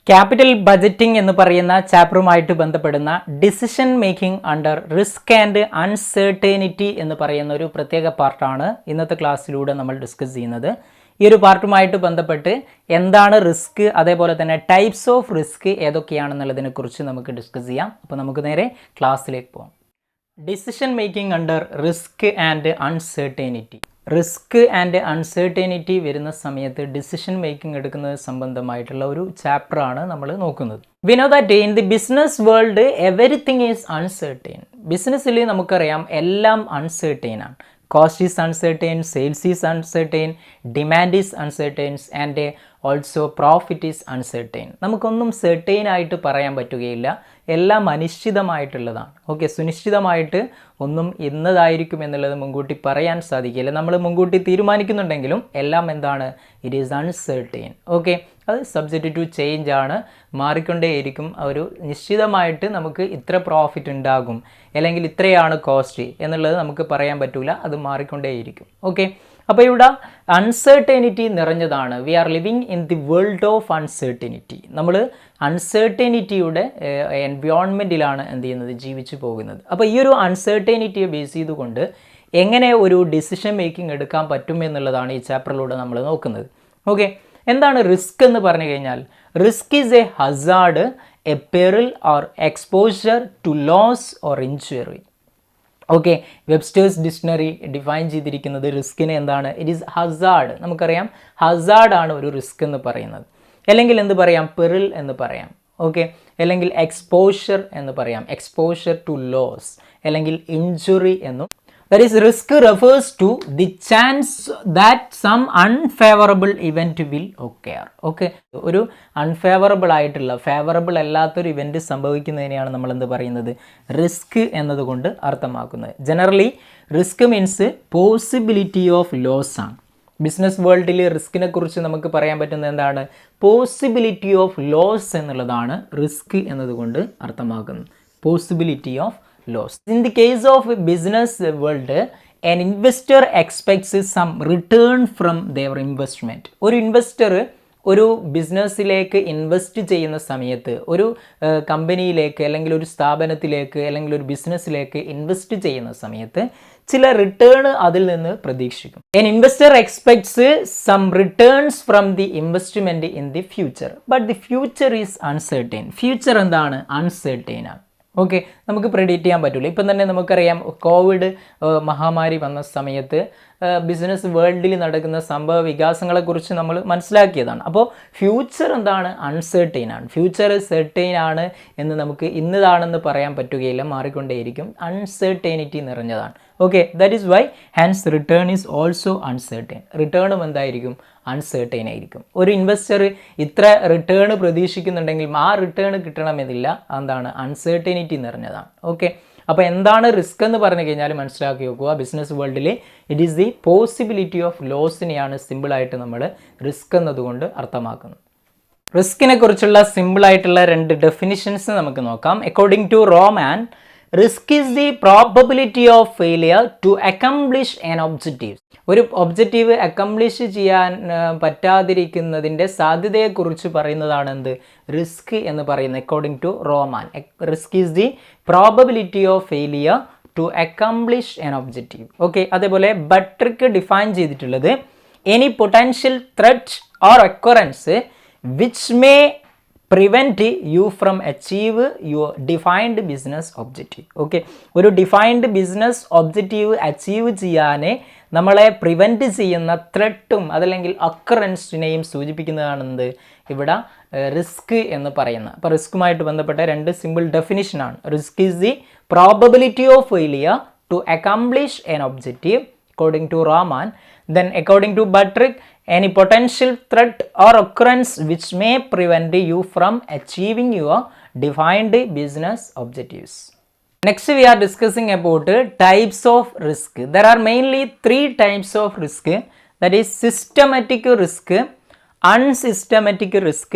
Capital budgeting എന്ന് പറയുന്ന ചാപ്റ്ററുമായിട്ട് ബന്ധപ്പെടുന്ന decision making under risk and uncertainty എന്ന് പറയുന്ന ഒരു പ്രത്യേക പാർട്ടാണ് ഇന്നത്തെ ക്ലാസ്സിലൂടെ നമ്മൾ ഡിസ്കസ് ചെയ്യുന്നത്. ഈ ഒരു പാർട്ടുമായിട്ട് ബന്ധപ്പെട്ട് എന്താണ് റിസ്ക്, അതേപോലെ തന്നെ ടൈപ്സ് ഓഫ് റിസ്ക് ഏതൊക്കെയാണെന്നുള്ളതിനെ കുറിച്ച് നമുക്ക് ഡിസ്കസ് ചെയ്യാം. അപ്പോൾ നമുക്ക് നേരെ ക്ലാസ്സിലേക്ക് പോകാം. Decision making under risk and uncertainty. Risk and uncertainty വരുന്ന സമയത്ത് ഡിസിഷൻ മേക്കിംഗ് എടുക്കുന്നത് സംബന്ധമായിട്ടുള്ള ഒരു ചാപ്റ്ററാണ് നമ്മൾ നോക്കുന്നത്. We know that in the business world everything is uncertain. ബിസിനസ്സിൽ നമുക്കറിയാം എല്ലാം അൺസെർട്ടൈൻ ആണ്. Cost is uncertain, sales is uncertain, demand is uncertain and also profit is uncertain. നമുക്കൊന്നും സെർട്ടൈൻ ആയിട്ട് പറയാൻ പറ്റുകയില്ല, എല്ലാം അനിശ്ചിതമായിട്ടുള്ളതാണ്. ഓക്കെ, സുനിശ്ചിതമായിട്ട് ഒന്നും ഇന്നതായിരിക്കും എന്നുള്ളത് മുൻകൂട്ടി പറയാൻ സാധിക്കില്ല. നമ്മൾ മുൻകൂട്ടി തീരുമാനിക്കുന്നുണ്ടെങ്കിലും എല്ലാം എന്താണ്, ഇറ്റ് ഈസ് അൺസെർട്ടൈൻ. ഓക്കെ, അത് സബ്ജക്റ്റ് ടു ചേഞ്ച് ആണ്, മാറിക്കൊണ്ടേയിരിക്കും. ഒരു നിശ്ചിതമായിട്ട് നമുക്ക് ഇത്ര പ്രോഫിറ്റ് ഉണ്ടാകും അല്ലെങ്കിൽ ഇത്രയാണ് കോസ്റ്റ് എന്നുള്ളത് നമുക്ക് പറയാൻ പറ്റില്ല, അത് മാറിക്കൊണ്ടേയിരിക്കും. ഓക്കെ, അപ്പോൾ ഇവിടെ അൺസെർട്ടേണിറ്റി നിറഞ്ഞതാണ്. We are living in the world of uncertainty. നമ്മൾ അൺസെർട്ടേണിറ്റിയുടെ എൻവയോൺമെൻറ്റിലാണ് എന്ത് ചെയ്യുന്നത്, ജീവിച്ചു പോകുന്നത്. അപ്പോൾ ഈ ഒരു അൺസെർട്ടേണിറ്റിയെ ബേസ് ചെയ്തുകൊണ്ട് എങ്ങനെ ഒരു ഡിസിഷൻ മേക്കിംഗ് എടുക്കാൻ പറ്റും എന്നുള്ളതാണ് ഈ ചാപ്റ്ററിലൂടെ നമ്മൾ നോക്കുന്നത്. ഓക്കെ, എന്താണ് റിസ്ക് എന്ന് പറഞ്ഞു കഴിഞ്ഞാൽ, risk is a hazard, a peril or exposure to loss or injury. Okay, Webster's dictionary define ചെയ്തിരിക്കുന്നത് റിസ്കിനെ എന്താണ്, ഇറ്റ് ഈസ് ഹസാർഡ്. നമുക്കറിയാം ഹസാർഡ് ആണ് ഒരു റിസ്ക് എന്ന് പറയുന്നത്. അല്ലെങ്കിൽ എന്ത് പറയാം, പെറിൽ എന്ന് പറയാം. ഓക്കെ, അല്ലെങ്കിൽ എക്സ്പോഷർ എന്ന് പറയാം, എക്സ്പോഷർ ടു ലോസ്, അല്ലെങ്കിൽ ഇഞ്ചുറി എന്നും. That is, risk refers to the chance that some unfavorable event will occur. Okay, ഒരു അൺഫേവറബിൾ ആയിട്ടുള്ള, ഫേവറബിൾ അല്ലാത്തൊരു ഇവൻറ്റ് സംഭവിക്കുന്നതിനെയാണ് നമ്മൾ എന്ത് പറയുന്നത്, റിസ്ക് എന്നതുകൊണ്ട് അർത്ഥമാക്കുന്നത്. Generally risk means possibility of loss ആണ്. ബിസിനസ് വേൾഡിൽ റിസ്കിനെ കുറിച്ച് നമുക്ക് പറയാൻ പറ്റുന്നത് എന്താണ്, പോസിബിലിറ്റി ഓഫ് ലോസ് എന്നുള്ളതാണ് റിസ്ക് എന്നതുകൊണ്ട് അർത്ഥമാക്കുന്നത്. Possibility of loss. In the case of business world, an investor expects some return from their investment. ഒരു ഇൻവെസ്റ്റർ ഒരു ബിസിനസ്സിലേക്ക് ഇൻവെസ്റ്റ് ചെയ്യുന്ന സമയത്ത്, ഒരു കമ്പനിയിലേക്ക് അല്ലെങ്കിൽ ഒരു സ്ഥാപനത്തിലേക്ക് അല്ലെങ്കിൽ ഒരു ബിസിനസ്സിലേക്ക് ഇൻവെസ്റ്റ് ചെയ്യുന്ന സമയത്ത് ചില റിട്ടേൺ അതിൽ നിന്ന് പ്രതീക്ഷിക്കും. An investor expects some returns from the investment in the future, but the future is uncertain. Future എന്താണ്, അൺസെർട്ടൈൻ ആണ്. ഓക്കെ, നമുക്ക് പ്രെഡിക്റ്റ് ചെയ്യാൻ പറ്റില്ല. ഇപ്പം തന്നെ നമുക്കറിയാം, കോവിഡ് മഹാമാരി വന്ന സമയത്ത് ബിസിനസ് വേൾഡിൽ നടക്കുന്ന സംഭവ വികാസങ്ങളെക്കുറിച്ച് നമ്മൾ മനസ്സിലാക്കിയതാണ്. അപ്പോൾ ഫ്യൂച്ചർ എന്താണ്, അൺസെർട്ടൈൻ ആണ്. ഫ്യൂച്ചർ സെർട്ടൈൻ ആണ് എന്ന് നമുക്ക് ഇന്നതാണെന്ന് പറയാൻ പറ്റുകയില്ല, മാറിക്കൊണ്ടേയിരിക്കും. അൺസെർട്ടൈനിറ്റി നിറഞ്ഞതാണ്. Okay, that is why hence return is also uncertain. റിട്ടേണും എന്തായിരിക്കും, അൺസെർട്ടൈൻ ആയിരിക്കും. ഒരു ഇൻവെസ്റ്റർ ഇത്ര റിട്ടേൺ പ്രതീക്ഷിക്കുന്നുണ്ടെങ്കിൽ ആ റിട്ടേൺ കിട്ടണമെന്നില്ല, എന്താണ്, അൺസെർട്ടൈനിറ്റി നിറഞ്ഞതാണ്. ഓക്കെ, അപ്പോൾ എന്താണ് റിസ്ക് എന്ന് പറഞ്ഞു കഴിഞ്ഞാൽ മനസ്സിലാക്കി വെക്കുക. ബിസിനസ് വേൾഡിൽ it is the possibility of ലോസിനെയാണ് സിമ്പിളായിട്ട് നമ്മൾ റിസ്ക് എന്നതുകൊണ്ട് അർത്ഥമാക്കുന്നത്. റിസ്കിനെ കുറിച്ചുള്ള സിമ്പിളായിട്ടുള്ള രണ്ട് ഡെഫിനിഷൻസ് നമുക്ക് നോക്കാം. According to Rahman, risk is the probability of failure to accomplish an objective. ഒരു ഒബ്ജക്റ്റീവ് അക്കംപ്ലിഷ് ചെയ്യാൻ പറ്റാതിരിക്കുന്നതിൻ്റെ സാധ്യതയെക്കുറിച്ച് പറയുന്നതാണ് എന്ത്, റിസ്ക് എന്ന് പറയുന്നത്. According to Rahman, risk is the probability of failure to accomplish an objective. Okay, അതേപോലെ ബട്രിക് ഡിഫൈൻ ചെയ്തിട്ടുള്ളത് any potential threat or occurrence which may prevent you from achieve your defined business objective. Okay, ഒരു defined business objective achieve ചെയ്യാൻ നമ്മളെ prevent ചെയ്യുന്ന ത്രെട്ടും അതല്ലെങ്കിൽ അക്കറൻസിനെയും സൂചിപ്പിക്കുന്നതാണെന്ത് ഇവിടെ risk എന്ന് പറയുന്നത്. അപ്പോൾ റിസ്ക്കുമായിട്ട് ബന്ധപ്പെട്ട രണ്ട് സിമ്പിൾ ഡെഫിനിഷനാണ്. Risk is the probability of failure to accomplish an objective according to Rahman. Then according to Buttrick, any potential threat or occurrence which may prevent you from achieving your defined business objectives. Next we are discussing about types of risk. There are mainly three types of risk, that is systematic risk, unsystematic risk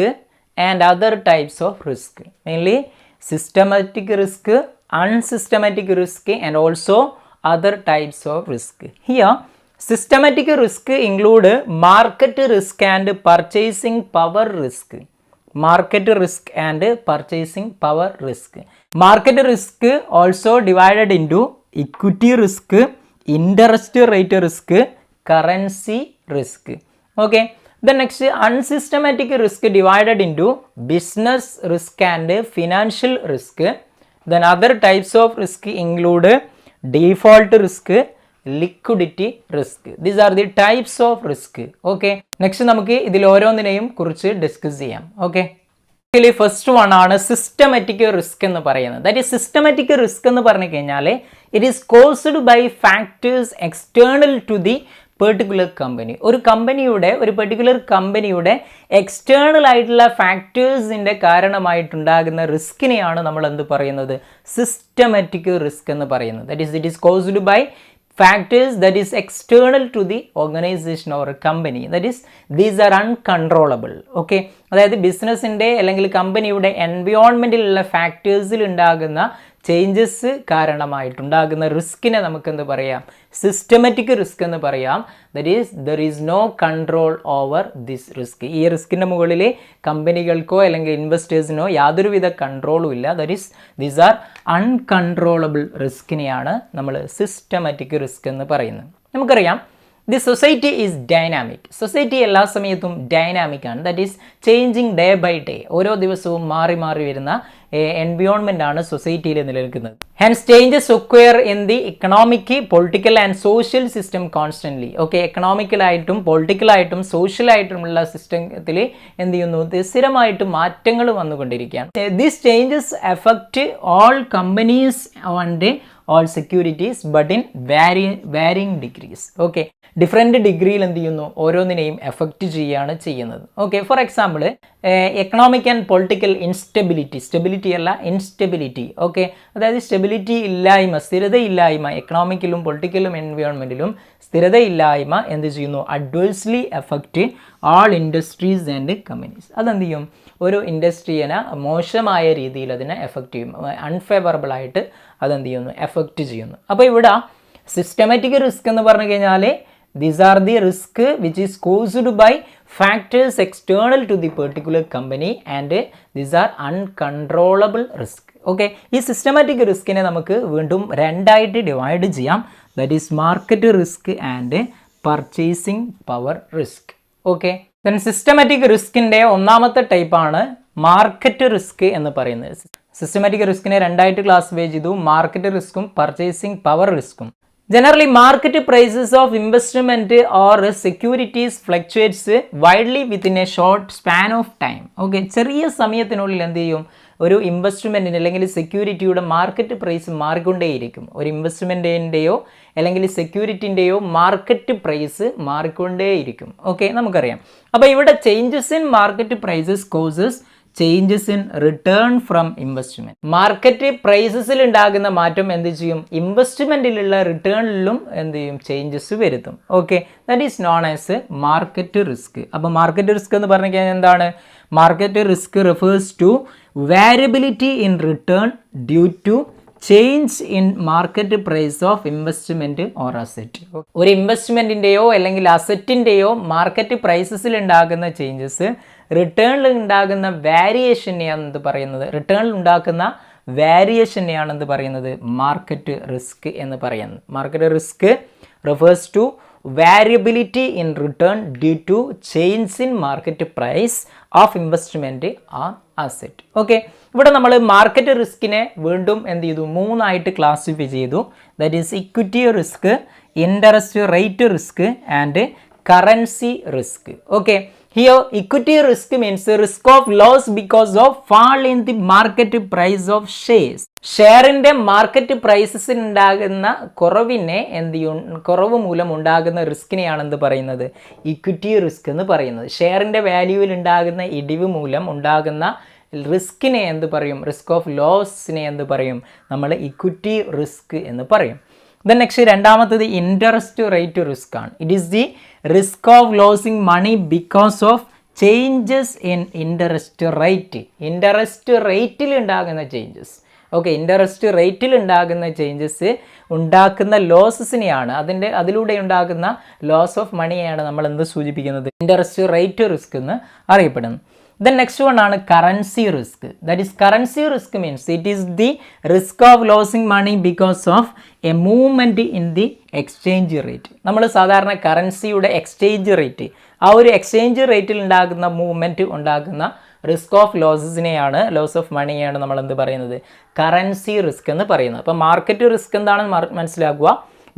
and other types of risk. Mainly systematic risk, unsystematic risk and also other types of risk. Here systematic risk include market risk and purchasing power risk. Market risk and purchasing power risk. Market risk also divided into equity risk, interest rate risk, currency risk. Okay, then next unsystematic risk divided into business risk and financial risk. Then other types of risk include default risk, liquidity risk. These are the types of risk. Okay, next നമുക്ക് ഇതിൽ ഓരോന്നിനെയും കുറിച്ച് discuss ചെയ്യാം. Okay, first one ആണ് systematic risk എന്ന് പറയുന്നത്. That is systematic risk എന്ന് പറഞ്ഞു കഴിഞ്ഞാൽ it is caused by factors external to the particular company. ഒരു പെർട്ടിക്കുലർ കമ്പനിയുടെ എക്സ്റ്റേണൽ ആയിട്ടുള്ള ഫാക്ടേഴ്സിൻ്റെ കാരണമായിട്ടുണ്ടാകുന്ന റിസ്കിനെയാണ് നമ്മൾ എന്ത് പറയുന്നത്, സിസ്റ്റമാറ്റിക് റിസ്ക് എന്ന് പറയുന്നത്. That is it is caused by factors that is external to the organization or a company, that is these are uncontrollable. Okay, അതായത് ബിസിനസ്സിൻ്റെ അല്ലെങ്കിൽ കമ്പനിയുടെ എൻവയോൺമെൻറ്റിലുള്ള ഫാക്ടേഴ്സിൽ ഉണ്ടാകുന്ന ചേഞ്ചസ് കാരണമായിട്ടുണ്ടാകുന്ന റിസ്കിനെ നമുക്ക് എന്ത് പറയാം, സിസ്റ്റമാറ്റിക് റിസ്ക് എന്ന് പറയാം. That is there is no control over this risk. ഈ റിസ്കിൻ്റെ മുകളിൽ കമ്പനികൾക്കോ അല്ലെങ്കിൽ ഇൻവെസ്റ്റേഴ്സിനോ യാതൊരുവിധ കൺട്രോളും ഇല്ല. That is these are uncontrollable റിസ്കിനെയാണ് നമ്മൾ സിസ്റ്റമാറ്റിക് റിസ്ക് എന്ന് പറയുന്നത്. നമുക്കറിയാം the society is dynamic. Society എല്ലാ സമയത്തും ഡൈനാമിക് ആണ്. That is changing day by day. ഓരോ ദിവസവും മാറി മാറി വരുന്ന എൻവയോൺമെൻ്റ് ആണ് സൊസൈറ്റിയിൽ നിലനിൽക്കുന്നത്. Hence changes occur in the economic, political and social system constantly. Okay, എക്കണോമിക്കലായിട്ടും പൊളിറ്റിക്കലായിട്ടും സോഷ്യലായിട്ടുമുള്ള സിസ്റ്റത്തിൽ എന്ത് ചെയ്യുന്നു, സ്ഥിരമായിട്ട് മാറ്റങ്ങൾ വന്നുകൊണ്ടിരിക്കുകയാണ്. These changes effect all companies and all securities but in varying degrees. Okay, different ഡിഗ്രിയിൽ എന്ത് ചെയ്യുന്നു, ഓരോന്നിനെയും എഫക്റ്റ് ചെയ്യുകയാണ് ചെയ്യുന്നത്. Okay, for example economic and political instability, stability അല്ല ഇൻസ്റ്റെബിലിറ്റി. ഓക്കെ, അതായത് സ്റ്റെബിലിറ്റി ഇല്ലായ്മ, സ്ഥിരതയില്ലായ്മ, എക്കണോമിക്കലും പൊളിറ്റിക്കലും എൻവയോൺമെൻറ്റിലും സ്ഥിരതയില്ലായ്മ എന്ത് ചെയ്യുന്നു, adversely effect all industries and companies. അതെന്ത് ചെയ്യും, ഒരു ഇൻഡസ്ട്രീനെ മോശമായ രീതിയിൽ അതിനെ എഫക്റ്റ് ചെയ്യും, അൺഫേവറബിൾ ആയിട്ട് അതെന്ത് ചെയ്യുന്നു, എഫക്റ്റ് ചെയ്യുന്നു. അപ്പോൾ ഇവിടെ സിസ്റ്റമാറ്റിക് റിസ്ക് എന്ന് പറഞ്ഞു കഴിഞ്ഞാൽ these are the risk which is caused by factors external to the particular company and these are uncontrollable risk. Okay, ഈ സിസ്റ്റമാറ്റിക് റിസ്കിനെ നമുക്ക് വീണ്ടും രണ്ടായിട്ട് ഡിവൈഡ് ചെയ്യാം. That is market risk and purchasing power risk. Okay, then systematic റിസ്കിൻ്റെ ഒന്നാമത്തെ ടൈപ്പാണ് market risk എന്ന് പറയുന്നത്. സിസ്റ്റമാറ്റിക് റിസ്കിനെ രണ്ടായിട്ട് ക്ലാസിഫൈ ചെയ്തു, മാർക്കറ്റ് റിസ്ക്കും പർച്ചേസിംഗ് പവർ റിസ്ക്കും. Generally, market prices of investment or securities fluctuates widely within a short span of time. Okay, ചെറിയ സമയത്തിനുള്ളിൽ എന്ത് ചെയ്യും, ഒരു ഇൻവെസ്റ്റ്മെൻറ്റിന് അല്ലെങ്കിൽ സെക്യൂരിറ്റിയുടെ മാർക്കറ്റ് പ്രൈസ് മാറിക്കൊണ്ടേയിരിക്കും. ഒരു ഇൻവെസ്റ്റ്മെൻറ്റിൻ്റെയോ അല്ലെങ്കിൽ സെക്യൂരിറ്റിൻ്റെയോ മാർക്കറ്റ് പ്രൈസ് മാറിക്കൊണ്ടേയിരിക്കും. ഓക്കെ, നമുക്കറിയാം. അപ്പോൾ ഇവിടെ changes in market prices causes changes in return from investment. Market പ്രൈസസിൽ ഉണ്ടാകുന്ന മാറ്റം എന്ത് ചെയ്യും, ഇൻവെസ്റ്റ്മെൻറ്റിലുള്ള റിട്ടേണിലും എന്ത് ചെയ്യും, ചേഞ്ചസ് വരുത്തും. Okay, that is known as market risk. അപ്പോൾ മാർക്കറ്റ് റിസ്ക് എന്ന് പറഞ്ഞു കഴിഞ്ഞാൽ എന്താണ്, market risk refers to variability in return due to change in market price of investment or asset. ഒരു ഇൻവെസ്റ്റ്മെൻറ്റിൻ്റെയോ അല്ലെങ്കിൽ അസറ്റിൻ്റെയോ മാർക്കറ്റ് പ്രൈസസിൽ ഉണ്ടാകുന്ന ചേഞ്ചസ് റിട്ടേണിൽ ഉണ്ടാകുന്ന വാരിയേഷനെയാണ് എന്ത് പറയുന്നത്, റിട്ടേണിൽ ഉണ്ടാക്കുന്ന വാരിയേഷനെയാണ് എന്ത് പറയുന്നത്, മാർക്കറ്റ് റിസ്ക് എന്ന് പറയുന്നത്. Market risk refers to variability in return due to change in market price of investment or asset. Okay, ഇവിടെ നമ്മൾ മാർക്കറ്റ് റിസ്കിനെ വീണ്ടും എന്ത് ചെയ്തു, മൂന്നായിട്ട് ക്ലാസിഫൈ ചെയ്തു. That is equity risk, interest rate risk and currency risk. Okay, here equity risk means risk of loss because of fall in the market price of shares. ഷെയറിൻ്റെ market പ്രൈസസിൽ ഉണ്ടാകുന്ന കുറവിനെ കുറവ് മൂലം ഉണ്ടാകുന്ന റിസ്കിനെയാണ് എന്ത് പറയുന്നത്, ഇക്വിറ്റി റിസ്ക് എന്ന് പറയുന്നത്. ഷെയറിൻ്റെ വാല്യൂവിൽ ഉണ്ടാകുന്ന ഇടിവ് മൂലം ഉണ്ടാകുന്ന റിസ്കിനെ എന്ത് പറയും, റിസ്ക് ഓഫ് ലോസിനെ എന്ത് പറയും, നമ്മൾ ഇക്വിറ്റി റിസ്ക് എന്ന് പറയും. ദെൻ നെക്സ്റ്റ് രണ്ടാമത്തത് ഇൻട്രസ്റ്റ് റേറ്റ് റിസ്ക് ആണ്. It is the risk of losing money because of changes in interest rate. Interest റേറ്റിൽ ഉണ്ടാകുന്ന ചേഞ്ചസ്. ഓക്കെ, ഇൻട്രസ്റ്റ് റേറ്റിൽ ഉണ്ടാകുന്ന ചേഞ്ചസ് ഉണ്ടാക്കുന്ന ലോസസിനെയാണ്, അതിലൂടെ ഉണ്ടാകുന്ന ലോസ് ഓഫ് മണിയെയാണ് നമ്മൾ എന്ത് സൂചിപ്പിക്കുന്നത്, ഇൻട്രസ്റ്റ് റേറ്റ് റിസ്ക് എന്ന് അറിയപ്പെടുന്നത്. ദെൻ നെക്സ്റ്റ് വൺ ആണ് currency risk. That is currency risk means it is the risk of losing money because of a movement in the exchange rate. നമ്മൾ സാധാരണ കറൻസിയുടെ എക്സ്ചേഞ്ച് റേറ്റ്, ആ ഒരു എക്സ്ചേഞ്ച് റേറ്റിൽ ഉണ്ടാകുന്ന movement ഉണ്ടാകുന്ന റിസ്ക് ഓഫ് ലോസസിനെയാണ്, ലോസ് ഓഫ് മണിയാണ് നമ്മൾ എന്ത് പറയുന്നത്, കറൻസി റിസ്ക് എന്ന് പറയുന്നത്. അപ്പോൾ മാർക്കറ്റ് റിസ്ക് എന്താണെന്ന് മനസ്സിലാക്കുക.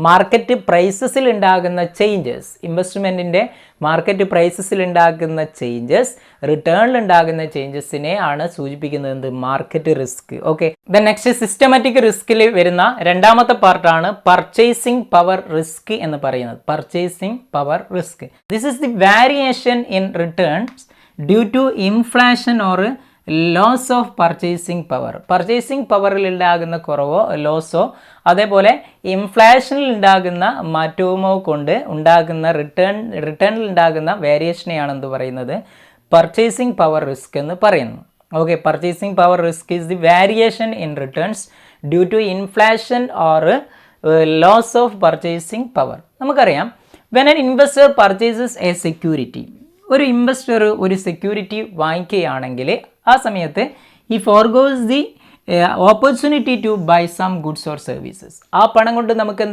മാർക്കറ്റ് പ്രൈസസിൽ ഉണ്ടാകുന്ന ചേഞ്ചസ്, ഇൻവെസ്റ്റ്മെൻറ്റിൻ്റെ മാർക്കറ്റ് പ്രൈസസിൽ ഉണ്ടാകുന്ന ചേഞ്ചസ്, റിട്ടേണിൽ ഉണ്ടാകുന്ന ചേഞ്ചസിനെ ആണ് സൂചിപ്പിക്കുന്നത് എന്ത്, market risk. Okay, then next systematic റിസ്കിൽ വരുന്ന രണ്ടാമത്തെ പാർട്ടാണ് പർച്ചേസിംഗ് പവർ റിസ്ക് എന്ന് പറയുന്നത്. Purchasing power risk, this is the variation in returns due to inflation or loss of purchasing power. Purchasing പവറിൽ ഉണ്ടാകുന്ന കുറവോ ലോസോ അതേപോലെ ഇൻഫ്ലേഷനിൽ ഉണ്ടാകുന്ന മാറ്റവുമോ കൊണ്ട് ഉണ്ടാകുന്ന റിട്ടേണിൽ ഉണ്ടാകുന്ന വേരിയേഷനെയാണ് എന്ത് പറയുന്നത്, പർച്ചേസിംഗ് പവർ റിസ്ക് എന്ന് പറയുന്നത്. Okay, purchasing power risk is the variation in returns due to inflation or loss of purchasing power. നമുക്കറിയാം, when an investor purchases a security, ഒരു ഇൻവെസ്റ്റർ ഒരു സെക്യൂരിറ്റി വാങ്ങിക്കുകയാണെങ്കിൽ ആ സമയത്ത് ഈ forgoes the opportunity to buy some goods or services. ആ പണം കൊണ്ട് നമുക്ക്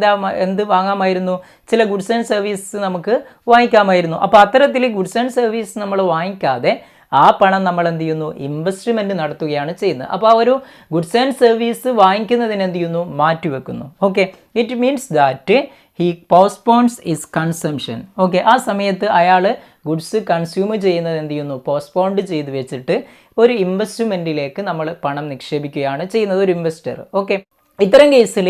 എന്ത് വാങ്ങാമായിരുന്നു, ചില ഗുഡ്സ് ആൻഡ് സർവീസ് നമുക്ക് വാങ്ങിക്കാമായിരുന്നു. അപ്പോൾ അത്തരത്തിൽ ഗുഡ്സ് ആൻഡ് സർവീസ് നമ്മൾ വാങ്ങിക്കാതെ ആ പണം നമ്മൾ എന്ത് ചെയ്യുന്നു, ഇൻവെസ്റ്റ്മെൻറ്റ് നടത്തുകയാണ് ചെയ്യുന്നത്. അപ്പോൾ ആ ഒരു ഗുഡ്സ് ആൻഡ് സർവീസ് വാങ്ങിക്കുന്നതിന് എന്ത് ചെയ്യുന്നു, മാറ്റിവെക്കുന്നു. Okay, it means that he postpones his consumption. Okay, ആ സമയത്ത് അയാൾ ഗുഡ്സ് കൺസ്യൂം ചെയ്യുന്നത് എന്ത് ചെയ്യുന്നു, പോസ്റ്റ്പോണ്ട് ചെയ്ത് വെച്ചിട്ട് ഒരു ഇൻവെസ്റ്റ്മെൻറ്റിലേക്ക് നമ്മൾ പണം നിക്ഷേപിക്കുകയാണ് ചെയ്യുന്നത്, ഒരു ഇൻവെസ്റ്റർ. ഓക്കെ, ഇത്തരം കേസിൽ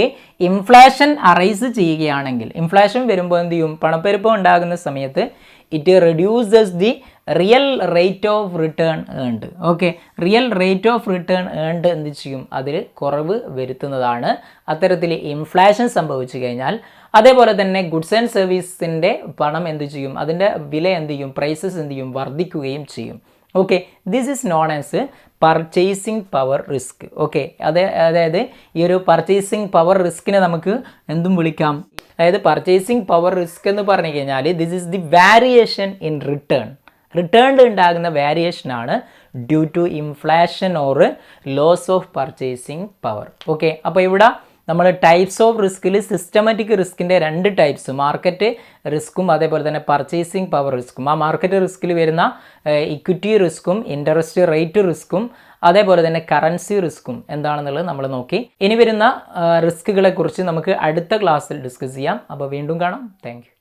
ഇൻഫ്ലേഷൻ അറൈസ് ചെയ്യുകയാണെങ്കിൽ, ഇൻഫ്ലേഷൻ വരുമ്പോൾ എന്ത് ചെയ്യും, പണപ്പെരുപ്പം ഉണ്ടാകുന്ന സമയത്ത് it reduces the real rate of return earned. Okay, real rate of return earned എന്ത് ചെയ്യും, അതിൽ കുറവ് വരുത്തുന്നതാണ് അത്തരത്തിൽ ഇൻഫ്ലേഷൻ സംഭവിച്ചു കഴിഞ്ഞാൽ. അതേപോലെ തന്നെ ഗുഡ്സ് ആൻഡ് സർവീസിൻ്റെ പണം എന്ത് ചെയ്യും, അതിൻ്റെ വില എന്ത് ചെയ്യും, പ്രൈസസ് എന്ത് ചെയ്യും, വർദ്ധിക്കുകയും ചെയ്യും. Okay, this is known as purchasing power risk. Okay, അതായത് ഈ ഒരു പർച്ചേസിംഗ് പവർ റിസ്കിനെ നമുക്ക് എന്തും വിളിക്കാം, അതായത് പർച്ചേസിംഗ് പവർ റിസ്ക് എന്ന് പറഞ്ഞു കഴിഞ്ഞാൽ this is the variation in റിട്ടേണിൽ ഉണ്ടാകുന്ന വേരിയേഷനാണ് due to inflation or loss of purchasing power. Okay, അപ്പോൾ ഇവിടെ നമ്മൾ ടൈപ്സ് ഓഫ് റിസ്കിൽ സിസ്റ്റമാറ്റിക് റിസ്കിൻ്റെ രണ്ട് ടൈപ്സ്, മാർക്കറ്റ് റിസ്ക്കും അതേപോലെ തന്നെ പർച്ചേസിംഗ് പവർ റിസ്ക്കും. ആ മാർക്കറ്റ് റിസ്കിൽ വരുന്ന ഇക്വിറ്റി റിസ്ക്കും ഇൻട്രസ്റ്റ് റേറ്റ് റിസ്ക്കും അതേപോലെ തന്നെ കറൻസി റിസ്ക്കും എന്താണെന്നുള്ളത് നമ്മൾ നോക്കി. ഇനി വരുന്ന റിസ്കുകളെ കുറിച്ച് നമുക്ക് അടുത്ത ക്ലാസ്സിൽ ഡിസ്കസ് ചെയ്യാം. അപ്പോൾ വീണ്ടും കാണാം. Thank you.